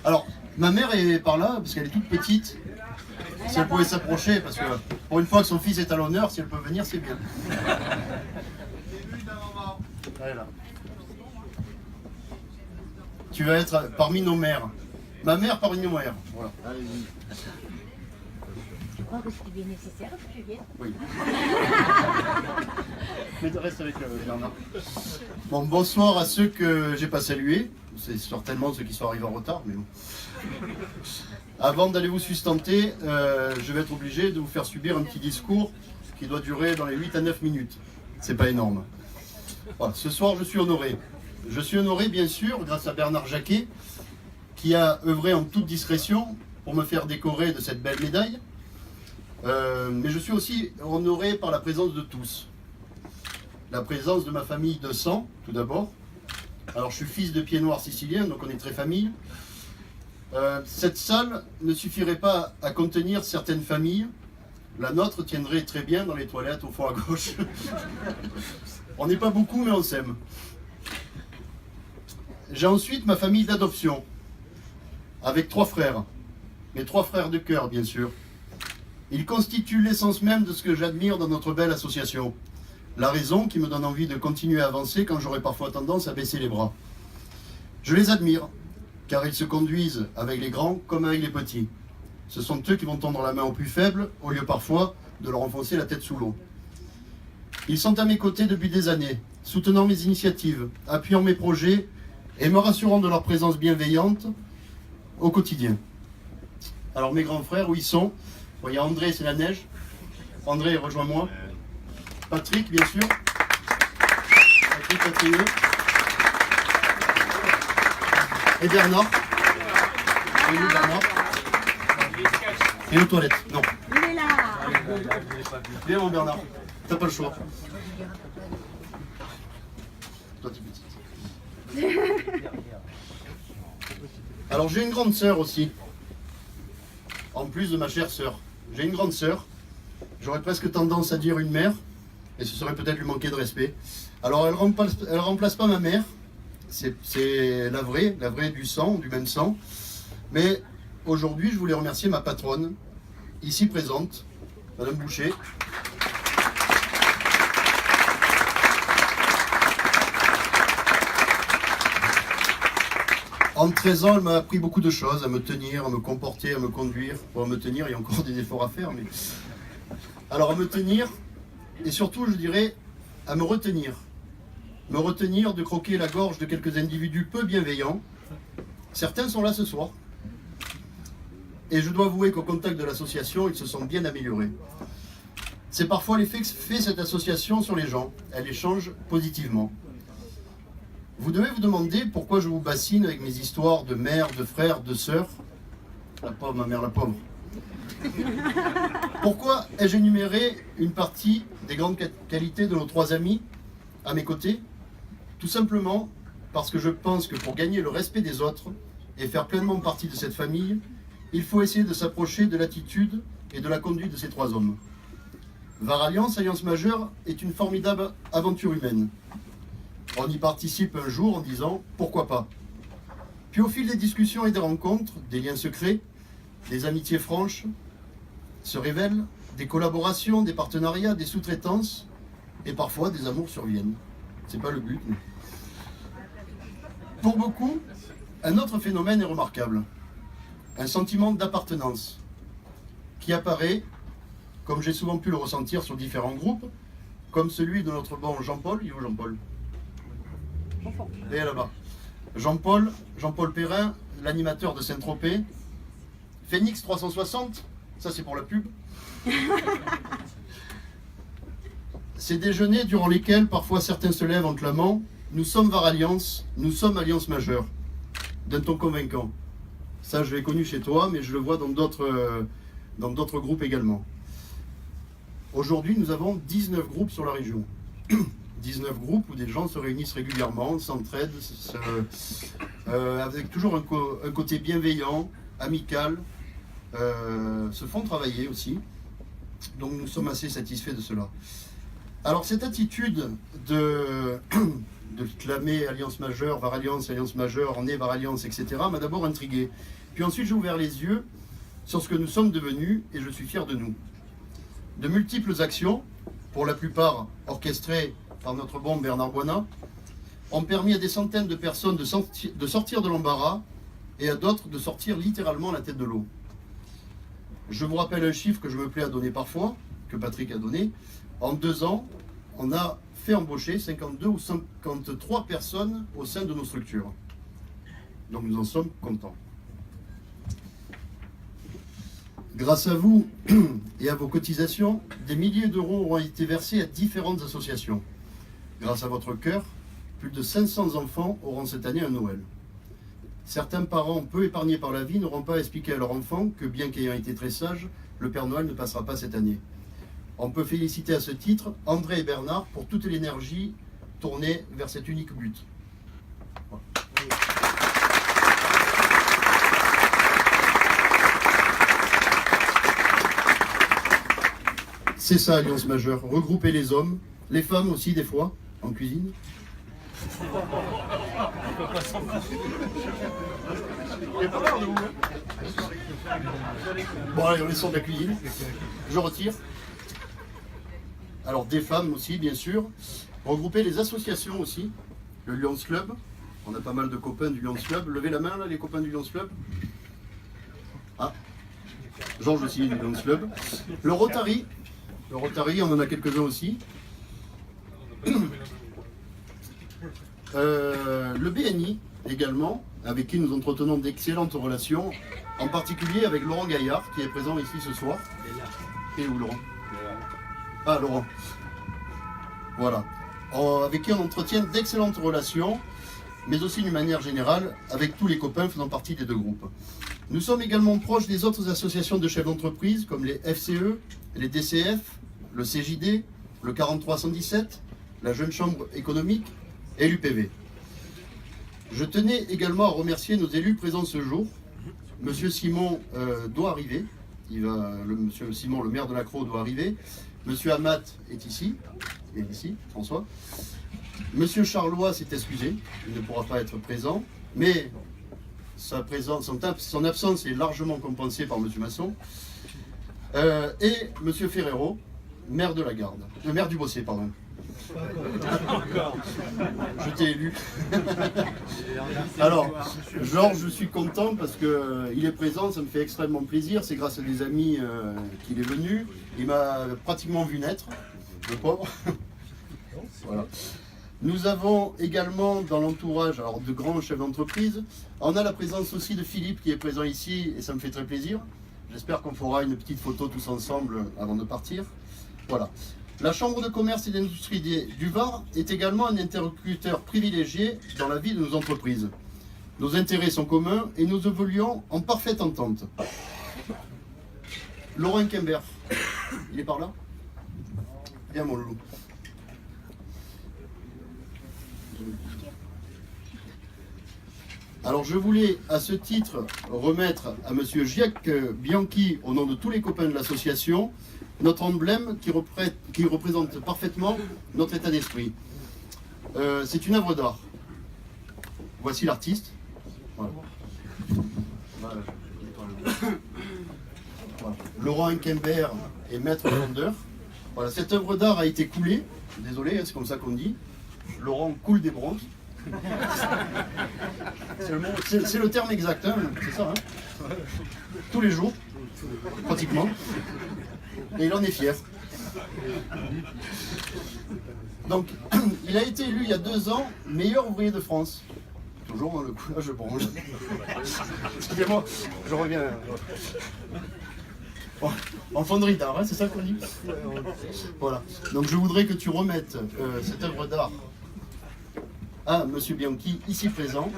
Alors, ma mère est par là, parce qu'elle est toute petite. Si elle pouvait s'approcher, parce que pour une fois que son fils est à l'honneur, si elle peut venir, c'est bien. Elle est là. Tu vas être parmi nos mères. Ma mère parmi nos mères. Voilà. Je crois que c'est bien nécessaire que tu viennes. Oui. Mais reste avec Bernard. Bon, bonsoir à ceux que j'ai pas salués. C'est certainement ceux qui sont arrivés en retard, mais bon. Avant d'aller vous sustenter, je vais être obligé de vous faire subir un petit discours qui doit durer dans les 8 à 9 minutes. C'est pas énorme. Voilà, ce soir, je suis honoré. Je suis honoré, bien sûr, grâce à Bernard Jacquet, qui a œuvré en toute discrétion pour me faire décorer de cette belle médaille. Mais je suis aussi honoré par la présence de tous. La présence de ma famille de sang, tout d'abord. Alors, je suis fils de pieds noirs siciliens, donc on est très famille. Cette salle ne suffirait pas à contenir certaines familles. La nôtre tiendrait très bien dans les toilettes au fond à gauche. On n'est pas beaucoup, mais on s'aime. J'ai ensuite ma famille d'adoption, avec 3 frères. Mes 3 frères de cœur, bien sûr. Ils constituent l'essence même de ce que j'admire dans notre belle association. La raison qui me donne envie de continuer à avancer quand j'aurai parfois tendance à baisser les bras. Je les admire, car ils se conduisent avec les grands comme avec les petits. Ce sont eux qui vont tendre la main aux plus faibles, au lieu parfois de leur enfoncer la tête sous l'eau. Ils sont à mes côtés depuis des années, soutenant mes initiatives, appuyant mes projets et me rassurant de leur présence bienveillante au quotidien. Alors mes grands frères, où ils sont? Bon, il y a André, c'est la neige. André, rejoins-moi. Patrick, bien sûr. Patrick Patriot. Et Bernard. Et nous, Bernard. Et aux toilettes. Non. Il est là. Viens, mon Bernard. T'as pas le choix. Toi, t'es petite. Alors, j'ai une grande sœur aussi. En plus de ma chère sœur. J'ai une grande sœur. J'aurais presque tendance à dire une mère. Et ce serait peut-être lui manquer de respect. Alors, elle remplace pas ma mère. C'est la vraie du sang, du même sang. Mais aujourd'hui, je voulais remercier ma patronne, ici présente, Madame Boucher. En 13 ans, elle m'a appris beaucoup de choses, à me tenir, à me comporter, à me conduire. Pour à me tenir, il y a encore des efforts à faire, mais... Alors, à me tenir, et surtout, je dirais, à me retenir. Me retenir de croquer la gorge de quelques individus peu bienveillants. Certains sont là ce soir. Et je dois avouer qu'au contact de l'association, ils se sont bien améliorés. C'est parfois l'effet que fait cette association sur les gens. Elle les change positivement. Vous devez vous demander pourquoi je vous bassine avec mes histoires de mère, de frère, de sœur. La pauvre, ma mère, la pauvre. Pourquoi ai-je énuméré une partie des grandes qualités de nos 3 amis à mes côtés? Tout simplement parce que je pense que pour gagner le respect des autres et faire pleinement partie de cette famille, il faut essayer de s'approcher de l'attitude et de la conduite de ces 3 hommes. VAR Alliance, Alliance Majeure, est une formidable aventure humaine. On y participe un jour en disant « pourquoi pas ?» Puis au fil des discussions et des rencontres, des liens secrets, des amitiés franches se révèlent, des collaborations, des partenariats, des sous-traitances, et parfois des amours surviennent. C'est pas le but. Mais... Pour beaucoup, un autre phénomène est remarquable. Un sentiment d'appartenance qui apparaît, comme j'ai souvent pu le ressentir sur différents groupes, comme celui de notre bon Jean-Paul. Il est où Jean-Paul? Et là-bas. Jean-Paul Perrin, l'animateur de Saint-Tropez. Phoenix 360, ça c'est pour la pub. Ces déjeuners durant lesquels parfois certains se lèvent en clamant « Nous sommes VAR Alliance, nous sommes Alliance Majeure », d'un ton convaincant. Ça je l'ai connu chez toi, mais je le vois dans d'autres groupes également. Aujourd'hui, nous avons 19 groupes sur la région. 19 groupes où des gens se réunissent régulièrement, s'entraident, avec toujours un côté bienveillant, amical, se font travailler aussi. Donc nous sommes assez satisfaits de cela. Alors cette attitude de clamer Alliance majeure, VAR Alliance majeure, on est VAR Alliance, etc., m'a d'abord intrigué. Puis ensuite, j'ai ouvert les yeux sur ce que nous sommes devenus et je suis fier de nous. De multiples actions, pour la plupart orchestrées par notre bon Bernard Boina, ont permis à des centaines de personnes de sortir de l'embarras et à d'autres de sortir littéralement la tête de l'eau. Je vous rappelle un chiffre que je me plais à donner parfois, que Patrick a donné. En 2 ans, on a fait embaucher 52 ou 53 personnes au sein de nos structures. Donc nous en sommes contents. Grâce à vous et à vos cotisations, des milliers d'euros auront été versés à différentes associations. Grâce à votre cœur, plus de 500 enfants auront cette année un Noël. Certains parents peu épargnés par la vie n'auront pas expliqué à leur enfant que, bien qu'ayant été très sages, le Père Noël ne passera pas cette année. On peut féliciter à ce titre André et Bernard pour toute l'énergie tournée vers cet unique but. Voilà. C'est ça, Alliance majeure. Regrouper les hommes, les femmes aussi des fois, en cuisine. Bon, allez, on est sur de la cuisine. Je retire. Alors, des femmes aussi, bien sûr. Regrouper les associations aussi. Le Lions Club. On a pas mal de copains du Lions Club. Levez la main, là, les copains du Lions Club. Ah, Georges aussi, du Lions Club. Le Rotary. Le Rotary, on en a quelques-uns aussi. Le BNI également, avec qui nous entretenons d'excellentes relations, en particulier avec Laurent Gaillard, qui est présent ici ce soir. Et où Laurent? Ah, Laurent. Voilà. Avec qui on entretient d'excellentes relations, mais aussi d'une manière générale, avec tous les copains faisant partie des 2 groupes. Nous sommes également proches des autres associations de chefs d'entreprise, comme les FCE, les DCF, le CJD, le 4317, la Jeune Chambre économique et l'UPV. Je tenais également à remercier nos élus présents ce jour. Monsieur Simon doit arriver. Monsieur Simon, le maire de Lacroix, doit arriver. Monsieur Amat est ici. Il est ici, François. Monsieur Charlois s'est excusé. Il ne pourra pas être présent. Mais son absence est largement compensée par monsieur Masson. Et monsieur Ferrero, maire de la Garde. Le maire du Bossé, pardon. Je t'ai élu. Alors, Georges, je suis content parce qu'il est présent, ça me fait extrêmement plaisir. C'est grâce à des amis qu'il est venu. Il m'a pratiquement vu naître, le pauvre. Voilà. Nous avons également dans l'entourage de grands chefs d'entreprise, on a la présence aussi de Philippe qui est présent ici et ça me fait très plaisir. J'espère qu'on fera une petite photo tous ensemble avant de partir. Voilà. La Chambre de commerce et d'industrie du Var est également un interlocuteur privilégié dans la vie de nos entreprises. Nos intérêts sont communs et nous évoluons en parfaite entente. Laurent Quimber, il est par là? Viens mon loulou. Alors je voulais à ce titre remettre à monsieur Jacques Bianchi, au nom de tous les copains de l'association, notre emblème qui représente parfaitement notre état d'esprit. C'est une œuvre d'art. Voici l'artiste. Voilà. Voilà. Laurent Quimber est maître vendeur. Voilà, cette œuvre d'art a été coulée. Désolé, c'est comme ça qu'on dit. Laurent coule des bronzes. C'est le terme exact, hein, c'est ça. Hein, tous les jours, pratiquement. Et il en est fier. Donc, il a été élu il y a 2 ans meilleur ouvrier de France. Toujours dans le coulage de bronze. Excusez-moi, je reviens. En fonderie d'art, hein, c'est ça qu'on dit. Voilà. Donc je voudrais que tu remettes cette œuvre d'art à monsieur Bianchi, ici présent.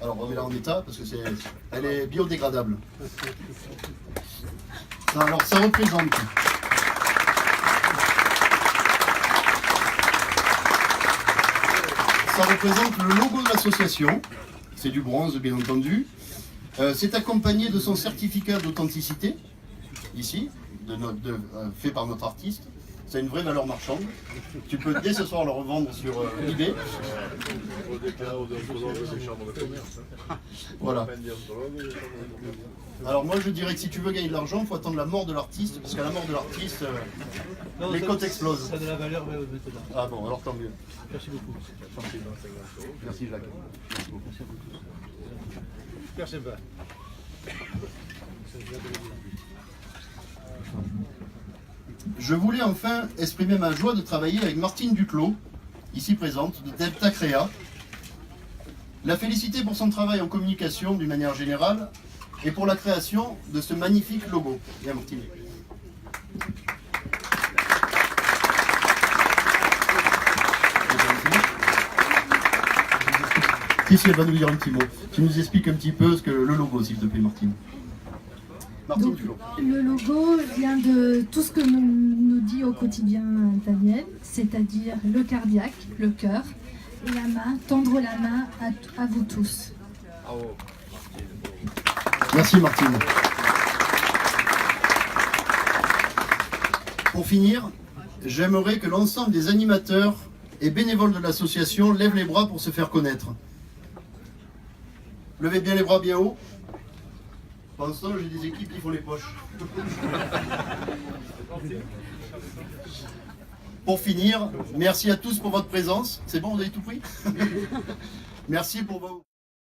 Alors remets-la en état parce que elle est biodégradable. Alors ça représente le logo de l'association. C'est du bronze bien entendu. C'est accompagné de son certificat d'authenticité, ici, fait par notre artiste. C'est une vraie valeur marchande. Tu peux dès ce soir le revendre sur eBay. Voilà. Alors moi je dirais que si tu veux gagner de l'argent, il faut attendre la mort de l'artiste, parce qu'à la mort de l'artiste, les cotes explosent. Ça a de la valeur maintenant. Ah bon, alors tant mieux. Merci beaucoup. Merci Jacques. Merci beaucoup. Super sympa. Je voulais enfin exprimer ma joie de travailler avec Martine Duclos, ici présente, de Delta Créa. La féliciter pour son travail en communication d'une manière générale et pour la création de ce magnifique logo. Bien Martine. Si, elle va nous dire un petit mot. Tu nous expliques un petit peu ce que le logo, s'il te plaît, Martine. Martine Donc, Duclos. le logo vient de tout ce que nous dit au quotidien Daniel, c'est-à-dire le cardiaque, le cœur, et la main, tendre la main à vous tous. Merci Martine. Pour finir, j'aimerais que l'ensemble des animateurs et bénévoles de l'association lèvent les bras pour se faire connaître. Levez bien les bras bien haut. Pendant ce temps, j'ai des équipes qui font les poches. Pour finir, merci à tous pour votre présence. C'est bon, vous avez tout pris? Merci pour vos...